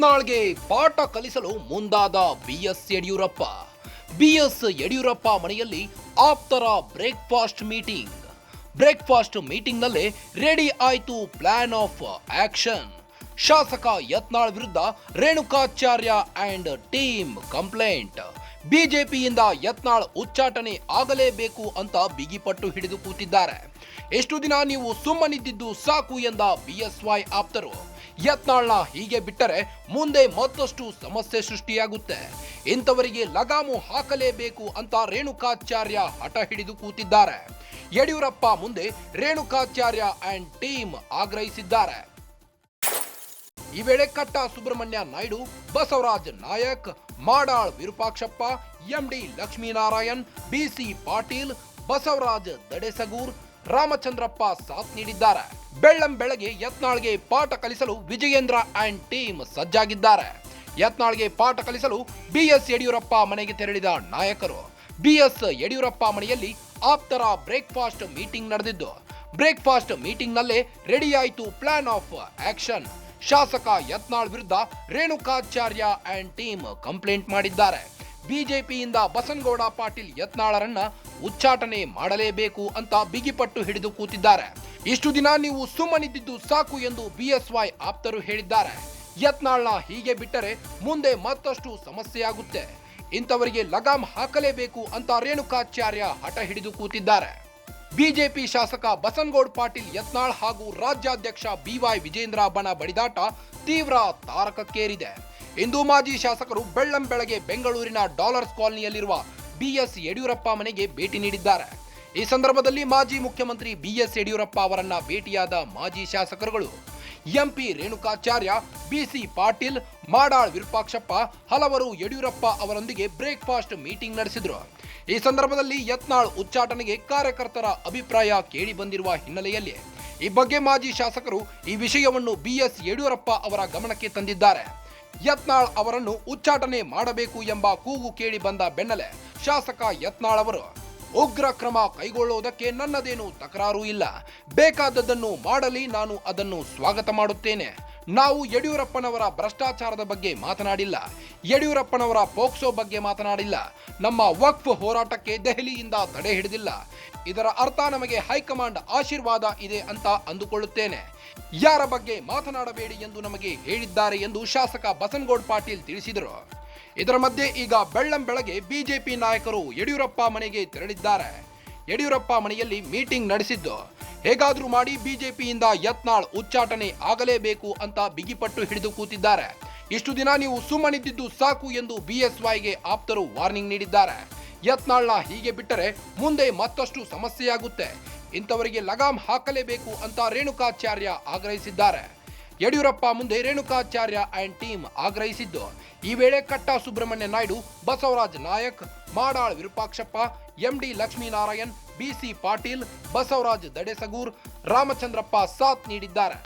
ಯತ್ನಾಳ್ಗೆ ಪಾಠ ಕಲಿಸಲು ಮುಂದಾದ ಬಿಎಸ್ ಯಡಿಯೂರಪ್ಪ. ಬಿಎಸ್ ಯಡಿಯೂರಪ್ಪ ಮನೆಯಲ್ಲಿ ಆಪ್ತರ ಬ್ರೇಕ್ಫಾಸ್ಟ್ ಮೀಟಿಂಗ್ನಲ್ಲೇ ರೆಡಿ ಆಯ್ತು ಪ್ಲಾನ್ ಆಫ್ ಆಕ್ಷನ್. ಶಾಸಕ ಯತ್ನಾಳ್ ವಿರುದ್ಧ ರೇಣುಕಾಚಾರ್ಯ ಅಂಡ್ ಟೀಮ್ ಕಂಪ್ಲೇಂಟ್. ಬಿಜೆಪಿಯಿಂದ ಯತ್ನಾಳ್ ಉಚ್ಚಾಟನೆ ಆಗಲೇಬೇಕು ಅಂತ ಬಿಗಿಪಟ್ಟು ಹಿಡಿದು ಕೂತಿದ್ದಾರೆ. ಎಷ್ಟು ದಿನ ನೀವು ಸುಮ್ಮನಿದ್ದಿದ್ದು ಸಾಕು ಎಂದ ಬಿಎಸ್ವೈ ಆಪ್ತರು. ಯತ್ನಾಳ್ನ ಹೀಗೆ ಬಿಟ್ಟರೆ ಮುಂದೆ ಮತ್ತಷ್ಟು ಸಮಸ್ಯೆ ಸೃಷ್ಟಿಯಾಗುತ್ತೆ, ಇಂಥವರಿಗೆ ಲಗಾಮು ಹಾಕಲೇಬೇಕು ಅಂತ ರೇಣುಕಾಚಾರ್ಯ ಹಠ ಹಿಡಿದು ಕೂತಿದ್ದಾರೆ. ಯಡಿಯೂರಪ್ಪ ಮುಂದೆ ರೇಣುಕಾಚಾರ್ಯ ಅಂಡ್ ಟೀಮ್ ಆಗ್ರಹಿಸಿದ್ದಾರೆ. ಈ ವೇಳೆ ಕಟ್ಟ ಸುಬ್ರಹ್ಮಣ್ಯ ನಾಯ್ಡು, ಬಸವರಾಜ್ ನಾಯಕ್, ಮಾಡಾಳ್ ವಿರೂಪಾಕ್ಷಪ್ಪ, ಎಂಡಿ ಲಕ್ಷ್ಮೀನಾರಾಯಣ್, ಬಿಸಿ ಪಾಟೀಲ್, ಬಸವರಾಜ್ ದಡೇಸಗೂರ್, ರಾಮಚಂದ್ರಪ್ಪ ಸಾಥ್ ನೀಡಿದ್ದಾರೆ. ಬೆಳ್ಳಂಬೆಳಗ್ಗೆ ಯತ್ನಾಳ್ಗೆ ಪಾಠ ಕಲಿಸಲು ವಿಜಯೇಂದ್ರ ಅಂಡ್ ಟೀಮ್ ಸಜ್ಜಾಗಿದ್ದಾರೆ. ಯತ್ನಾಳ್ಗೆ ಪಾಠ ಕಲಿಸಲು ಬಿಎಸ್ ಯಡಿಯೂರಪ್ಪ ಮನೆಗೆ ತೆರಳಿದ ನಾಯಕರು. ಬಿಎಸ್ ಯಡಿಯೂರಪ್ಪ ಮನೆಯಲ್ಲಿ ಆಪ್ತರ ಬ್ರೇಕ್ಫಾಸ್ಟ್ ಮೀಟಿಂಗ್ ನಡೆದಿದ್ದು, ಬ್ರೇಕ್ಫಾಸ್ಟ್ ಮೀಟಿಂಗ್ನಲ್ಲೇ ರೆಡಿಯಾಯಿತು ಪ್ಲಾನ್ ಆಫ್ ಆಕ್ಷನ್. ಶಾಸಕ ಯತ್ನಾಳ್ ವಿರುದ್ಧ ರೇಣುಕಾಚಾರ್ಯ ಅಂಡ್ ಟೀಮ್ ಕಂಪ್ಲೇಂಟ್ ಮಾಡಿದ್ದಾರೆ. ಬಿಜೆಪಿಯಿಂದ ಬಸನಗೌಡ ಪಾಟೀಲ್ ಯತ್ನಾಳರನ್ನ ಉಚ್ಚಾಟನೆ ಮಾಡಲೇಬೇಕು ಅಂತ ಬಿಗಿಪಟ್ಟು ಹಿಡಿದು ಕೂತಿದ್ದಾರೆ. ಇಷ್ಟು ದಿನ ನೀವು ಸುಮ್ಮನಿದ್ದಿದ್ದು ಸಾಕು ಎಂದು ಬಿಎಸ್ವೈ ಆಪ್ತರು ಹೇಳಿದ್ದಾರೆ. ಯತ್ನಾಳ್ನ ಹೀಗೆ ಬಿಟ್ಟರೆ ಮುಂದೆ ಮತ್ತಷ್ಟು ಸಮಸ್ಯೆಯಾಗುತ್ತೆ, ಇಂಥವರಿಗೆ ಲಗಾಮ್ ಹಾಕಲೇಬೇಕು ಅಂತ ರೇಣುಕಾಚಾರ್ಯ ಹಠ ಹಿಡಿದು ಕೂತಿದ್ದಾರೆ. ಬಿಜೆಪಿ ಶಾಸಕ ಬಸನಗೌಡ ಪಾಟೀಲ್ ಯತ್ನಾಳ್ ಹಾಗೂ ರಾಜ್ಯಾಧ್ಯಕ್ಷ ಬಿವೈ ವಿಜೇಂದ್ರ ಬಣ ಬಡಿದಾಟ ತೀವ್ರ ತಾರಕಕ್ಕೇರಿದೆ. ಇಂದು ಮಾಜಿ ಶಾಸಕರು ಬೆಳ್ಳಂಬೆಳಗ್ಗೆ ಬೆಂಗಳೂರಿನ ಡಾಲರ್ಸ್ ಕಾಲನಿಯಲ್ಲಿರುವ ಬಿಎಸ್ ಯಡಿಯೂರಪ್ಪ ಮನೆಗೆ ಭೇಟಿ ನೀಡಿದ್ದಾರೆ. ಈ ಸಂದರ್ಭದಲ್ಲಿ ಮಾಜಿ ಮುಖ್ಯಮಂತ್ರಿ ಬಿಎಸ್ ಯಡಿಯೂರಪ್ಪ ಅವರನ್ನ ಭೇಟಿಯಾದ ಮಾಜಿ ಶಾಸಕರುಗಳು ಎಂಪಿ ರೇಣುಕಾಚಾರ್ಯ, ಬಿಸಿ ಪಾಟೀಲ್, ಮಾಡಾಳ್ ವಿರೂಪಾಕ್ಷಪ್ಪ ಹಲವರು ಯಡಿಯೂರಪ್ಪ ಅವರೊಂದಿಗೆ ಬ್ರೇಕ್ಫಾಸ್ಟ್ ಮೀಟಿಂಗ್ ನಡೆಸಿದ್ರು. ಈ ಸಂದರ್ಭದಲ್ಲಿ ಯತ್ನಾಳ್ ಉಚ್ಚಾಟನೆಗೆ ಕಾರ್ಯಕರ್ತರ ಅಭಿಪ್ರಾಯ ಕೇಳಿ ಬಂದಿರುವ ಹಿನ್ನೆಲೆಯಲ್ಲಿ ಈ ಬಗ್ಗೆ ಮಾಜಿ ಶಾಸಕರು ಈ ವಿಷಯವನ್ನು ಬಿಎಸ್ ಯಡಿಯೂರಪ್ಪ ಅವರ ಗಮನಕ್ಕೆ ತಂದಿದ್ದಾರೆ. ಯತ್ನಾಳ್ ಅವರನ್ನು ಉಚ್ಚಾಟನೆ ಮಾಡಬೇಕು ಎಂಬ ಕೂಗು ಕೇಳಿ ಬಂದ ಬೆನ್ನಲ್ಲೇ ಶಾಸಕ ಯತ್ನಾಳ್ ಅವರು ಉಗ್ರ ಕ್ರಮ ಕೈಗೊಳ್ಳುವುದಕ್ಕೆ ನನ್ನದೇನು ತಕರಾರು ಇಲ್ಲ, ಬೇಕಾದದ್ದನ್ನು ಮಾಡಲಿ, ನಾನು ಅದನ್ನು ಸ್ವಾಗತ ಮಾಡುತ್ತೇನೆ. ನಾವು ಯಡಿಯೂರಪ್ಪನವರ ಭ್ರಷ್ಟಾಚಾರದ ಬಗ್ಗೆ ಮಾತನಾಡಿಲ್ಲ, ಯಡಿಯೂರಪ್ಪನವರ ಪೋಕ್ಸೋ ಬಗ್ಗೆ ಮಾತನಾಡಿಲ್ಲ, ನಮ್ಮ ವಕ್ಫ್ ಹೋರಾಟಕ್ಕೆ ದೆಹಲಿಯಿಂದ ತಡೆ ಹಿಡಿದಿಲ್ಲ. ಇದರ ಅರ್ಥ ನಮಗೆ ಹೈಕಮಾಂಡ್ ಆಶೀರ್ವಾದ ಇದೆ ಅಂತ ಅಂದುಕೊಳ್ಳುತ್ತೇನೆ. ಯಾರ ಬಗ್ಗೆ ಮಾತನಾಡಬೇಡಿ ಎಂದು ನಮಗೆ ಹೇಳಿದ್ದಾರೆ ಎಂದು ಶಾಸಕ ಬಸನಗೌಡ ಪಾಟೀಲ್ ತಿಳಿಸಿದರು. ಇದರ ಮಧ್ಯೆ ಈಗ ಬೆಳ್ಳಂಬೆಳಗ್ಗೆ ಬಿಜೆಪಿ ನಾಯಕರು ಯಡಿಯೂರಪ್ಪ ಮನೆಗೆ ತೆರಳಿದ್ದಾರೆ. ಯಡಿಯೂರಪ್ಪ ಮನೆಯಲ್ಲಿ ಮೀಟಿಂಗ್ ನಡೆಸಿದ್ದು, ಹೇಗಾದ್ರೂ ಮಾಡಿ ಬಿಜೆಪಿಯಿಂದ ಯತ್ನಾಳ್ ಉಚ್ಚಾಟನೆ ಆಗಲೇಬೇಕು ಅಂತ ಬಿಗಿಪಟ್ಟು ಹಿಡಿದು ಕೂತಿದ್ದಾರೆ. ಇಷ್ಟು ದಿನ ನೀವು ಸುಮ್ಮನಿದ್ದಿದ್ದು ಸಾಕು ಎಂದು ಬಿಎಸ್ವೈಗೆ ಆಪ್ತರು ವಾರ್ನಿಂಗ್ ನೀಡಿದ್ದಾರೆ. ಯತ್ನಾಳ್ನ ಹೀಗೆ ಬಿಟ್ಟರೆ ಮುಂದೆ ಮತ್ತಷ್ಟು ಸಮಸ್ಯೆಯಾಗುತ್ತೆ, ಇಂಥವರಿಗೆ ಲಗಾಮ್ ಹಾಕಲೇಬೇಕು ಅಂತ ರೇಣುಕಾಚಾರ್ಯ ಆಗ್ರಹಿಸಿದ್ದಾರೆ. ಯಡಿಯೂರಪ್ಪ ಮುಂದೆ ರೇಣುಕಾಚಾರ್ಯ ಅಂಡ್ ಟೀಮ್ ಆಗ್ರಹಿಸಿದ್ದು, ಈ ವೇಳೆ ಕಟ್ಟ ಸುಬ್ರಹ್ಮಣ್ಯ ನಾಯ್ಡು, ಬಸವರಾಜ್ ನಾಯಕ್, ಮಾಡಾಳ್ ವಿರೂಪಾಕ್ಷಪ್ಪ, ಎಂಡಿ ಲಕ್ಷ್ಮೀನಾರಾಯಣ್, ಬಿಸಿ ಪಾಟೀಲ್, ಬಸವರಾಜ್ ದಡೇಸಗೂರ್, ರಾಮಚಂದ್ರಪ್ಪ ಸಾಥ್ ನೀಡಿದ್ದಾರೆ.